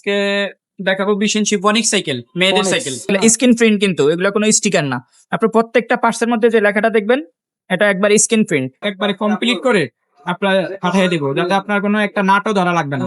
আজকে দেখাবো 20 ইঞ্চি ফনিক সাইকেল, মেয়েদের Phonics। সাইকেল। স্ক্রিন প্রিন্ট, কিন্তু এগুলো কোনো স্টিকার না। আপনার প্রত্যেকটা পার্টসের মধ্যে যে লেখাটা দেখবেন এটা একবার স্ক্রিন প্রিন্ট, একবারে কমপ্লিট করে আপনার পাঠিয়ে দিব, যাতে আপনার কোনো একটা নাটও ধরা লাগবে না।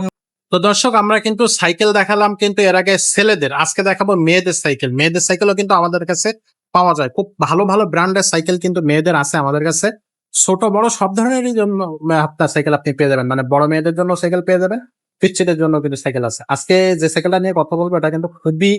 তো দর্শক, আমরা কিন্তু সাইকেল দেখালাম কিন্তু এর আগে ছেলেদের, আজকে দেখাবো মেয়েদের সাইকেল। মেয়েদের সাইকেলও কিন্তু আমাদের কাছে পাওয়া যায়। খুব ভালো ভালো ব্র্যান্ডের সাইকেল কিন্তু মেয়েদের আছে আমাদের কাছে। ছোট বড় সব ধরনেরই জন্য আপনার সাইকেল আপনি পেয়ে যাবেন। মানে বড় মেয়েদের জন্য সাইকেল পেয়ে যাবেন, পিচ্চিদের জন্য কিন্তু সাইকেল আছে। আজকে যে সাইকেলটা নিয়ে কথা বলবো এটা কিন্তু খুবই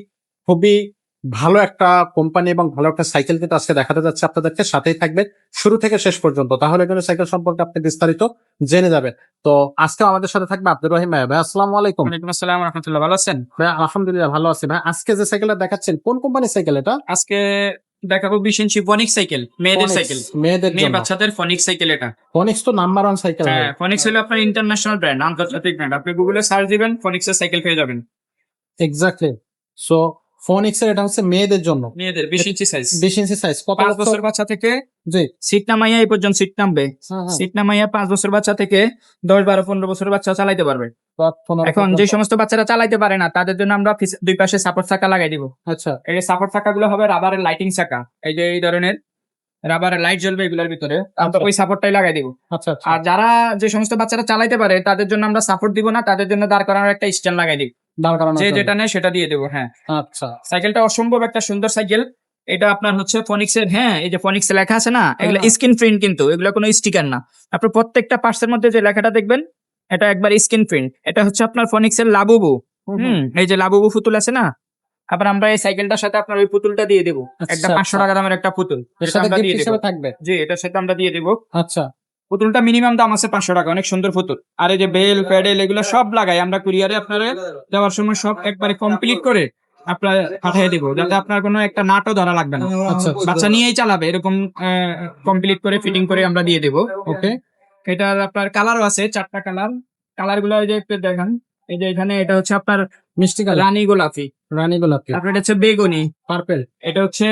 খুবই ভালো একটা কোম্পানি এবং ভালো একটা সাইকেল কিন্তু আজকে দেখাতে যাচ্ছে আপনাদেরকে। সাথেই থাকবে শুরু থেকে শেষ পর্যন্ত, তাহলে কিন্তু সাইকেল সম্পর্কে আপনি বিস্তারিত জেনে যাবেন। তো আজকে আমাদের সাথে থাকবে আব্দুর রহিম ভাই। ভাই আসসালামু আলাইকুম। ওয়ালাইকুম আসসালাম ওয়া রাহমাতুল্লাহ, ভালো আছেন? ভাই আলহামদুলিল্লাহ ভালো আছি। ভাই আজকে যে সাইকেলটা দেখাচ্ছেন কোন কোম্পানির সাইকেল এটা? আজকে দেখাবো 20 ইঞ্চি ফনিক সাইকেল, মেয়েদের Phonics, সাইকেল, মেয়েদের মেয়ে জন্য। বাচ্চাদের ফনিক সাইকেল এটা। ফনিক্স তো নাম্বার 1 সাইকেল। হ্যাঁ, ফনিক্স হলো আপনার ইন্টারন্যাশনাল ব্র্যান্ড, আন্তর্জাতিক ব্র্যান্ড। আপনি গুগলে সার্চ দিবেন, ফনিক্স এর সাইকেল পেয়ে যাবেন। এক্স্যাক্টলি। সো ফনিক্স এর এটা হচ্ছে মেয়েদের জন্য, মেয়েদের 20 ইঞ্চি সাইজ, 20 ইঞ্চি সাইজ। কত 5 বছর? বছর বাচ্চা থেকে জি। সিট নামাইয়া এই পর্যন্ত সিট নামবে। সিট নামাইয়া 5 বছর বাচ্চা থেকে 10, 12, 15 বছর বাচ্চা চালাইতে পারবে। এখন যে সমস্ত বাচ্চারা চালাইতে পারে না তাদের জন্য আমরা দুই পাশে সাপোর্ট চাকা লাগাই দিব। আচ্ছা এই সাপোর্ট চাকাগুলো হবে রাবারের লাইটিং চাকা, এই যে এই ধরনের রাবারের লাইট জ্বলবে এগুলোর ভিতরে, আমরা ওই সাপোর্টটাই লাগাই দিব। আচ্ছা আচ্ছা। আর যারা যে সমস্ত বাচ্চারা চালাইতে পারে তাদের জন্য আমরা সাপোর্ট দিব না, তাদের জন্য দাঁড় করানোর একটা স্ট্যান্ড লাগাই দিব, দাঁড় করানোর যে জন্য। যেটা নেয় সেটা দিয়ে দেবো। হ্যাঁ, আচ্ছা সাইকেলটা অসম্ভব একটা সুন্দর সাইকেল। এটা আপনার হচ্ছে ফনিক্স এর, হ্যাঁ এই যে ফনিক্স লেখা আছে না, এগুলো হ্যাঁ। স্ক্রিন প্রিন্ট, কিন্তু এগুলো কোনো স্টিকার না। আপনার প্রত্যেকটা পার্টসের মধ্যে যে লেখাটা দেখবেন এটা একবার স্ক্রিন প্রিন্ট। এটা হচ্ছে আপনার ফনিক্স এর লাবুবু। এই যে লাবুবু পুতুল আছে না, আবার আমরা এই সাইকেলটার সাথে আপনার ওই পুতুলটা দিয়ে দেবো, একটা আচ্ছা, 500 টাকা দামের একটা পুতুল, এর যেটা সাথে আমরা গিফট দিয়ে দেবো। হিসেবে থাকবে। জি, এটার সাথে আমরা দিয়ে দেবো। আচ্ছা পুতুলটা মিনিমাম দাম আছে 500 টাকা, অনেক সুন্দর পুতুল। আর এই যে বেল প্যাডেল এগুলো সব লাগাই আমরা কুরিয়ারে, আপনারা দেওয়ার সময় সব একবারে কমপ্লিট করে আপনার পাঠিয়ে দিব, যাতে আপনার কোনো একটা নাটও ধরা লাগবে না। আচ্ছা বাচ্চা নিয়েই চালাবে এরকম কমপ্লিট করে ফিটিং করে আমরা দিয়ে দেবো। ওকে। এটার আপনার কালারও আছে 4টা কালার। কালার গুলো এই যে একটু দেখান, এই যে এখানে এটা হচ্ছে আপনার মিষ্টি কালার, রানী গোলাপি, রানী গোলাপি, তারপর এটা হচ্ছে বেগুনি, পার্পল, এটা হচ্ছে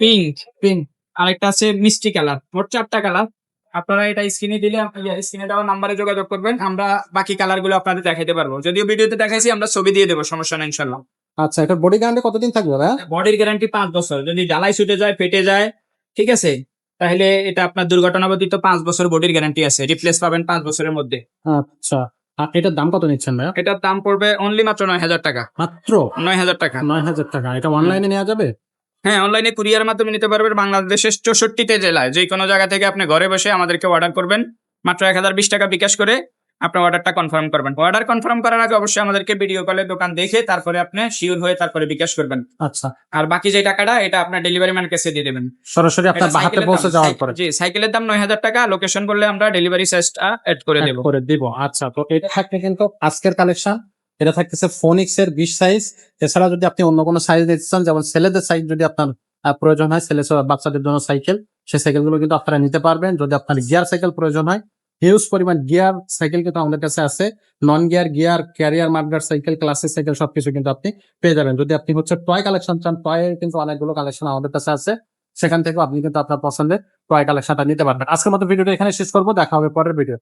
পিঙ্ক, পিঙ্ক। আর একটা আছে মিষ্টি কালার। মোট 4টা কালার। আপনারা এটা স্ক্রিনে দিলে, স্ক্রিনে দেওয়া নাম্বারে যোগাযোগ করবেন, আমরা বাকি কালার গুলো আপনাদের দেখাইতে পারবো। যদিও ভিডিওতে দেখাইছি, আমরা ছবি দিয়ে দেবো, সমস্যা নেই ইনশাল্লাহ। আচ্ছা, এটা বডি গ্যারান্টি কতদিন থাকবে ভাই? বডির গ্যারান্টি 5 বছর। যদি জ্বালাই ছুটে যায়, ফেটে যায়, ঠিক আছে, তাহলে এটা আপনার দুর্ঘটনা ব্যতীত 5 বছর বডির গ্যারান্টি আছে, রিপ্লেস পাবেন 5 বছরের মধ্যে। আচ্ছা, আর এটার দাম কত নিচ্ছেন ভাই? এটার দাম পড়বে অনলি মাত্র 9,000 টাকা। মাত্র 9,000 টাকা। 9,000 টাকা। এটা অনলাইনে নেওয়া যাবে? হ্যাঁ, অনলাইনে কুরিয়ার মাধ্যমে নিতে পারবেন। বাংলাদেশের 64তে জেলায় যে কোনো জায়গা থেকে আপনি ঘরে বসে আমাদেরকে অর্ডার করবেন, মাত্র 1020 টাকা বিকাশ করে আপনার অর্ডারটা কনফার্ম করবেন। অর্ডার কনফার্ম করার আগে অবশ্যই আমাদেরকে ভিডিও কলে দোকান দেখে তারপরে আপনি শিওর হয়ে তারপরে বিকাশ করবেন। আচ্ছা, আর বাকি যে টাকাটা এটা আপনার ডেলিভারি ম্যান কাছে দিয়ে দেবেন, সরাসরি আপনার এটা হাতে সাইকেলের পৌঁছে দাম। যাওয়ার পরে। জি, সাইকেলের দাম 9,000 টাকা। লোকেশন বললে আমরা ডেলিভারি চার্জটা অ্যাড করে দেব। করে দিব। আচ্ছা, তো এটা থাকবে কিন্তু আজকের কালেকশন। এটা থাকতেছে ফোনিক্স এর 20 সাইজ। এছাড়া যদি আপনি অন্য কোনো সাইজ দিতে চান, যেমন ছেলেদের সাইজ যদি আপনার প্রয়োজন হয়, ছেলে বাচ্চাদের জন্য সাইকেল, সেই সাইকেলগুলো কিন্তু আপনারা নিতে পারবেন। যদি আপনার গিয়ার সাইকেল প্রয়োজন হয়, হিউজ পরিমাণ গিয়ার সাইকেল কিন্তু আমাদের কাছে আছে। Non gear, gear, career, mudguard cycle, classic cycle সবকিছু কিন্তু আপনি পেয়ে যাবেন। যদি আপনি হচ্ছে টয় কালেকশন চান, টয়ের কিন্তু অনেকগুলো কালেকশন আমাদের কাছে আছে, সেখান থেকেও আপনি কিন্তু আপনার পছন্দের টয় কালেকশনটা নিতে পারবেন। আজকের মতো ভিডিওটা এখানে শেষ করবো, দেখা হবে পরের ভিডিও।